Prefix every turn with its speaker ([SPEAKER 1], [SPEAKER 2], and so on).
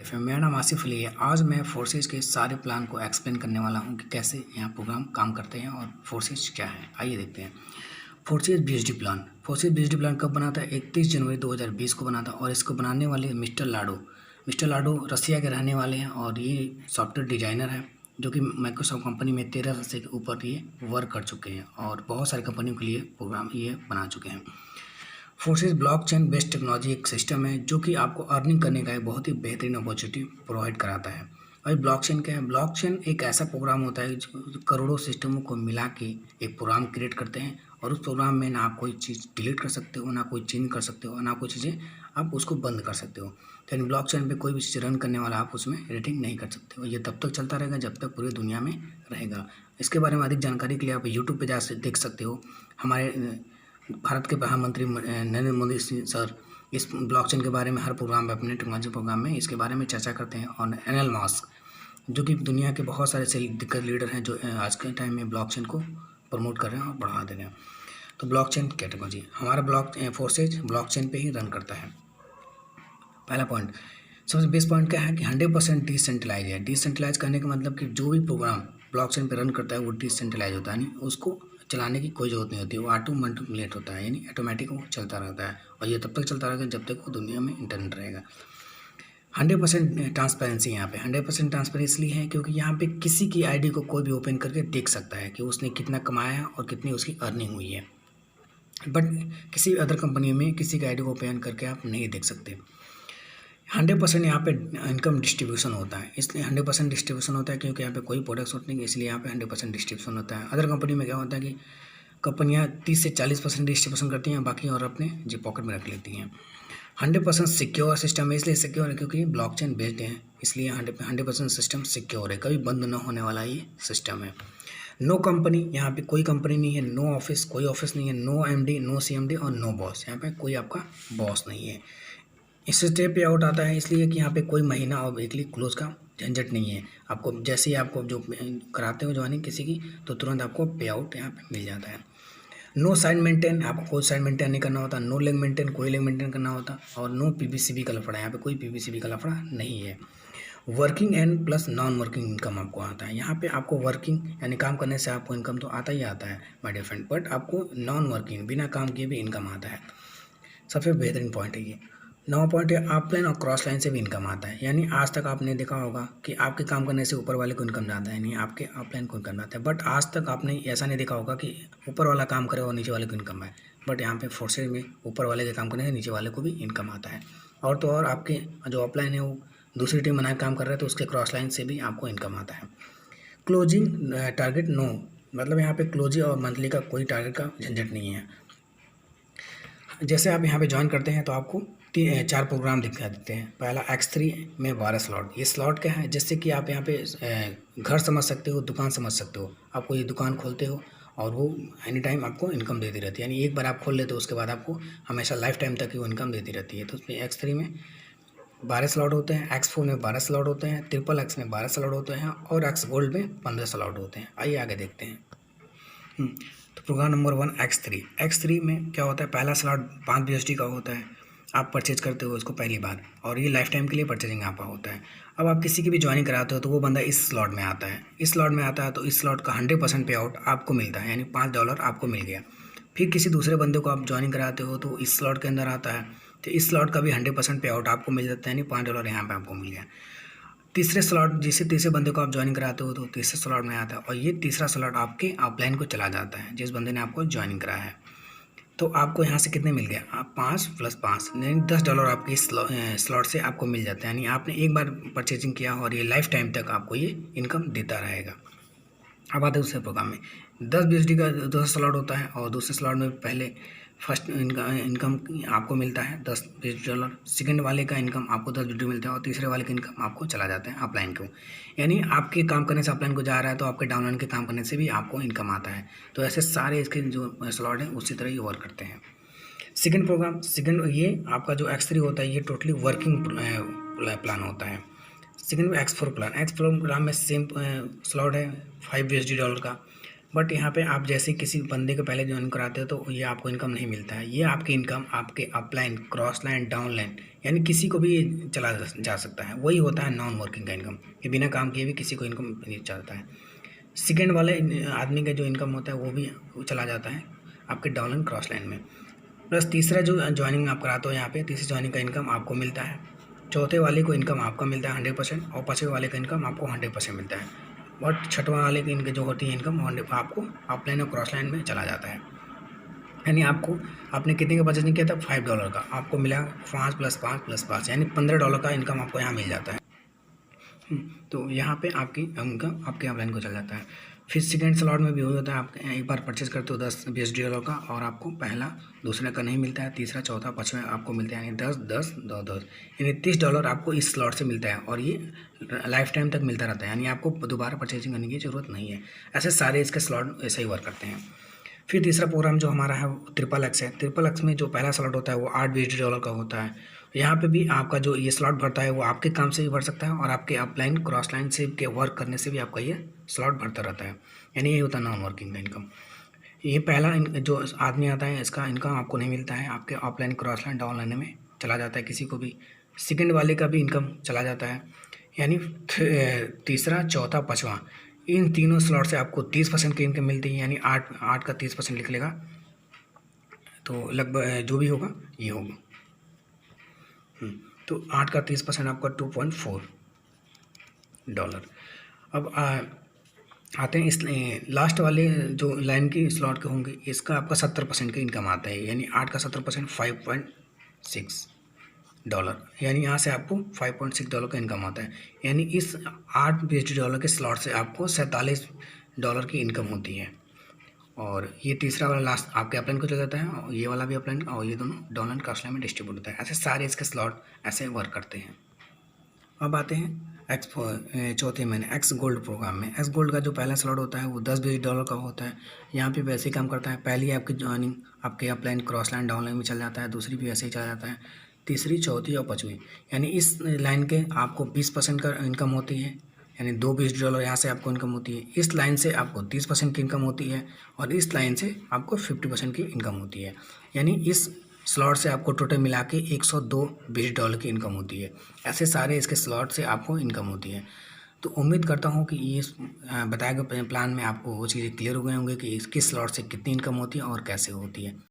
[SPEAKER 1] मेरा नाम आसिफ अली है। आज मैं फोर्सेज के सारे प्लान को एक्सप्लेन करने वाला हूँ कि कैसे यहाँ प्रोग्राम काम करते हैं और फोर्सेज क्या है। आइए देखते हैं। फोर्सेज बीएसडी प्लान कब बना था? 31 जनवरी 2020 को बना था और इसको बनाने वाले मिस्टर लाडो रसिया के रहने वाले हैं और ये सॉफ्टवेयर डिजाइनर है जो कि माइक्रोसॉफ्ट कंपनी में 13 से ऊपर ये वर्क कर चुके हैं और बहुत सारी कंपनियों के लिए प्रोग्राम ये बना चुके हैं। फोर्सेज ब्लॉकचेन बेस्ड टेक्नोलॉजी एक सिस्टम है जो कि आपको अर्निंग करने का एक बहुत ही बेहतरीन अपॉर्चुनिटी प्रोवाइड कराता है। और ब्लॉकचेन क्या है? ब्लॉकचेन एक ऐसा प्रोग्राम होता है जो करोड़ों सिस्टमों को मिला के एक प्रोग्राम क्रिएट करते हैं और उस प्रोग्राम में ना आप कोई चीज़ डिलीट कर सकते हो, ना कोई चेंज कर सकते हो, ना कोई चीज़ें आप उसको बंद कर सकते हो। लेकिन ब्लॉकचेन पे कोई भी चीज़ रन करने वाला आप उसमें एडिटिंग नहीं कर सकते हो। ये तब तक चलता रहेगा जब तक पूरी दुनिया में रहेगा। इसके बारे में अधिक जानकारी के लिए आप यूट्यूब पे जा देख सकते हो। हमारे भारत के प्रधानमंत्री नरेंद्र मोदी सर इस ब्लॉकचेन के बारे में हर प्रोग्राम में, अपने टेक्नोलॉजी प्रोग्राम में इसके बारे में चर्चा करते हैं। और एलन मस्क जो कि दुनिया के बहुत सारे से दिग्गज लीडर हैं जो आज के टाइम में ब्लॉकचेन को प्रमोट कर रहे हैं और बढ़ा दे रहे हैं। तो ब्लॉकचेन क्या टेक्नोलॉजी? हमारा फोर्सेज ब्लॉकचेन पे ही रन करता है। पहला पॉइंट, सबसे बेस्ट पॉइंट क्या है कि 100% डिसेंट्रलाइज है। डिसेंट्रलाइज करने का मतलब कि जो भी प्रोग्राम ब्लॉकचेन पे रन करता है वो डिसेंट्रलाइज होता है, यानी उसको चलाने की कोई ज़रूरत नहीं होती, वो ऑटोमेटिक होता है, यानी ऑटोमेटिक वो चलता रहता है और ये तब तक चलता रहेगा जब तक वो दुनिया में इंटरनेट रहेगा। 100% ट्रांसपेरेंसी यहाँ पे 100% ट्रांसपेरेंसी इसलिए है क्योंकि यहाँ पे किसी की आईडी को कोई भी ओपन करके देख सकता है कि उसने कितना कमाया है और कितनी उसकी अर्निंग हुई है। बट किसी अदर कंपनी में किसी की आईडी को ओपन करके आप नहीं देख सकते। 100% यहाँ पे इनकम डिस्ट्रीब्यूशन होता है, इसलिए 100% डिस्ट्रीब्यूशन होता है क्योंकि यहाँ पे कोई प्रोडक्ट्स होते नहीं, इसलिए यहाँ पे 100% डिस्ट्रीब्यूशन होता है। अदर कंपनी में क्या होता है कि कंपनियाँ 30 से 40% डिस्ट्रीब्यूशन करती हैं, बाकी और अपने जी पॉकेट में रख लेती हैं। 100% सिक्योर सिस्टम है, इसलिए सिक्योर है क्योंकि ब्लॉकचेन बेस्ड है, इसलिए 100% सिस्टम सिक्योर है, कभी बंद न होने वाला ये सिस्टम है। नो कंपनी, यहाँ पे कोई कंपनी नहीं है, नो ऑफिस, कोई ऑफिस नहीं है, नो एमडी, नो सीएमडी और नो बॉस, यहाँ पे कोई आपका बॉस नहीं है। इस स्टेप पे आउट आता है इसलिए कि यहाँ पे कोई महीना और वीकली क्लोज का झंझट नहीं है। आपको जैसे ही आपको जो कराते हो ज्वाइनिंग किसी की तो तुरंत आपको पे आउट यहाँ पे मिल जाता है। नो साइड मेंटेन, आपको कोई साइड मेंटेन नहीं करना होता। नो लेग मेंटेन, कोई लेग मेंटेन करना होता। और नो पीपीसीबी का लफड़ा, यहाँ पे कोई पीपीसीबी का लफड़ा नहीं है। Working and plus non working income आपको आता है। यहाँ पे आपको वर्किंग यानी काम करने से आपको इनकम तो आता ही आता है बाय डिफरेंट, बट आपको नॉन वर्किंग बिना काम किए भी इनकम आता है। सबसे बेहतरीन पॉइंट है ये। 9 पॉइंट है, ऑफलाइन और क्रॉस लाइन से भी इनकम आता है। यानी आज तक आपने देखा होगा कि आपके काम करने से ऊपर वाले को इनकम जाता है, यानी आपके ऑफलाइन को इनकम जाता है। बट आज तक आपने ऐसा नहीं देखा होगा कि ऊपर वाला काम करे और नीचे वाले को इनकम आए। बट यहाँ पे फोर्सेज में ऊपर वाले के काम करने से नीचे वाले को भी इनकम आता है। और तो और आपके जो ऑफलाइन है वो दूसरी टीम बना के काम कर रहे हैं तो उसके क्रॉस लाइन से भी आपको इनकम आता है। क्लोजिंग टारगेट नो, मतलब यहाँ पे क्लोजिंग और मंथली का कोई टारगेट का झंझट नहीं है। जैसे आप यहाँ पे ज्वाइन करते हैं तो आपको 4 प्रोग्राम दिखा देते हैं। पहला X3 में 12 स्लॉट। ये स्लॉट क्या है? जिससे कि आप यहाँ पे घर समझ सकते हो, दुकान समझ सकते हो। आपको ये दुकान खोलते हो और वो एनी टाइम आपको इनकम देती रहती है, यानी एक बार आप खोल लेते हो उसके बाद आपको हमेशा लाइफ टाइम तक ही वो इनकम देती रहती है। तो उसमें X3 में 12 स्लॉट होते हैं, X4 में 12 स्लॉट होते हैं, XXX में 12 स्लॉट होते हैं और X गोल्ड में 15 स्लॉट होते हैं। आइए आगे देखते हैं। तो प्रोग्राम नंबर 1 X3 में क्या होता है? पहला स्लॉट 5 BSD का होता है। आप परचेज करते हो उसको पहली बार और ये लाइफ टाइम के लिए परचेजिंग आपका होता है। अब आप किसी की भी ज्वाइनिंग कराते हो तो वो बंदा इस स्लॉट में आता है। इस स्लॉट में आता है तो इस स्लॉट का 100% पे आउट आपको मिलता है, यानी $5 आपको मिल गया। फिर किसी दूसरे बंदे को आप ज्वाइनिंग कराते हो तो इस स्लॉट के अंदर आता है तो इस स्लॉट का भी 100% पे आउट आपको मिल जाता है, यानी $5 यहाँ पर आपको मिल गया। तीसरे स्लॉट तीसरे बंदे को आप ज्वाइनिंग कराते हो तो तीसरे स्लॉट में आता है और ये तीसरा स्लॉट आपके ऑफलाइन को चला जाता है जिस बंदे ने आपको ज्वाइनिंग कराया है। तो आपको यहाँ से कितने मिल गया? आप 5 + 5 यानी $10 आपके स्लॉट से आपको मिल जाता है, यानी आपने एक बार परचेजिंग किया और ये लाइफ टाइम तक आपको ये इनकम देता रहेगा। अब आते हैं दूसरे प्रोग्राम में 10 BSD का दूसरा स्लॉट होता है और दूसरे स्लॉट में पहले फर्स्ट इनकम आपको मिलता है $10, सेकंड वाले का इनकम आपको 10 BSD मिलता है और तीसरे वाले का इनकम आपको चला जाता है अपलाइन को, यानी आपके काम करने से अपलाइन को जा रहा है तो आपके डाउनलाइन के काम करने से भी आपको इनकम आता है। तो ऐसे सारे इसके जो स्लॉट हैं उसी तरह ये वर्क करते हैं। सेकंड ये आपका जो X3 होता है ये टोटली वर्किंग प्लान होता है। सेकंड में X4 प्लान में सेम स्लॉट है $5 का। बट यहाँ पे आप जैसे किसी बंदे को पहले ज्वाइन कराते हो तो ये आपको इनकम नहीं मिलता है। ये आपकी इनकम आपके upline, cross line, down line यानी किसी को भी चला जा सकता है। वही होता है नॉन वर्किंग का इनकम, कि बिना काम किए भी किसी को इनकम चलता है। सेकेंड वाले आदमी का जो इनकम होता है वो भी चला जाता है आपके डाउन लाइन, क्रॉस लाइन में। प्लस तीसरा जो ज्वाइनिंग आप कराते हो यहाँ पे, तीसरी ज्वाइनिंग का इनकम आपको मिलता है। चौथे वाले को इनकम आपका मिलता है 100% और पाँचवें वाले का इनकम आपको 100% मिलता है। और छठवां वाले की इनके जो होती है इनकम आपको अपलाइन और क्रॉस लाइन में चला जाता है। यानी आपको आपने कितने का बजट नहीं किया था, $5 का, आपको मिला 5 + 5 + 5 यानी $15 का इनकम आपको यहाँ मिल जाता है। तो यहाँ पे आपकी इनकम आपके अपलाइन को चल जाता है। फिर सेकेंड स्लॉट में भी वही होता है, आप एक बार परचेज करते हो $10-20 का और आपको पहला दूसरे का नहीं मिलता है, तीसरा चौथा पाँचवा आपको मिलता है, यानी 10 10 10 10 यानी $30 आपको इस स्लॉट से मिलता है और ये लाइफ टाइम तक मिलता रहता है, यानी आपको दोबारा परचेजिंग करने की ज़रूरत नहीं है। ऐसे सारे इसके स्लॉट ऐसे ही वर्क करते हैं। फिर तीसरा प्रोग्राम जो हमारा है वो XXX है। XXX में जो पहला स्लॉट होता है वो $8-20 का होता है। यहाँ पे भी आपका जो ये स्लॉट भरता है वो आपके काम से भी भर सकता है और आपके अपलाइन, क्रॉस लाइन से के वर्क करने से भी आपका ये स्लॉट भरता रहता है। यानी ये होता है नॉन वर्किंग का इनकम। ये पहला जो आदमी आता है इसका इनकम आपको नहीं मिलता है, आपके upline, cross line, down line में चला जाता है किसी को भी। सेकेंड वाले का भी इनकम चला जाता है। यानी तीसरा, चौथा, पाँचवा इन तीनों स्लॉट से आपको 30% की इनकम मिलती है। यानी 8 का 30% लिख लेगा तो लगभग जो भी होगा ये होगा। तो 8 का 30% आपका $2.4। अब आते हैं इस लास्ट वाले जो लाइन की स्लॉट के होंगे, इसका आपका 70% का इनकम आता है। यानी 8 का 70% $5.6, यानी यहाँ से आपको $5.6 का इनकम आता है। यानी इस $8-20 के स्लॉट से आपको $47 की इनकम होती है। और ये तीसरा वाला लास्ट आपके अपलाइन को चल जाता है और ये वाला भी अपलाइन, और ये दोनों डाउन लाइन, क्रॉस लाइन में डिस्ट्रीब्यूट होता है। ऐसे सारे इसके स्लॉट ऐसे वर्क करते हैं। अब आते हैं चौथे महीने एक्स गोल्ड प्रोग्राम में। एक्स गोल्ड का जो पहला स्लॉट होता है वो $10-20 का होता है। यहाँ पे वैसे ही काम करता है। पहली आपकी ज्वाइनिंग आपके upline, cross line, down line में चल जाता है, दूसरी भी वैसे ही चला जाता है, तीसरी, चौथी और पाँचवीं। यानी इस लाइन के आपको 20% का इनकम होती है, यानी $2-20 यहाँ से आपको इनकम होती है। इस लाइन से आपको 30% की इनकम होती है और इस लाइन से आपको 50% की इनकम होती है। यानी इस स्लॉट से आपको टोटल मिला के $102 की इनकम होती है। ऐसे सारे इसके स्लॉट से आपको इनकम होती है। तो उम्मीद करता हूँ कि ये बताए गए प्लान में आपको वो चीज़ें क्लियर हो गए होंगे कि किस स्लॉट से कितनी इनकम होती है और कैसे होती है।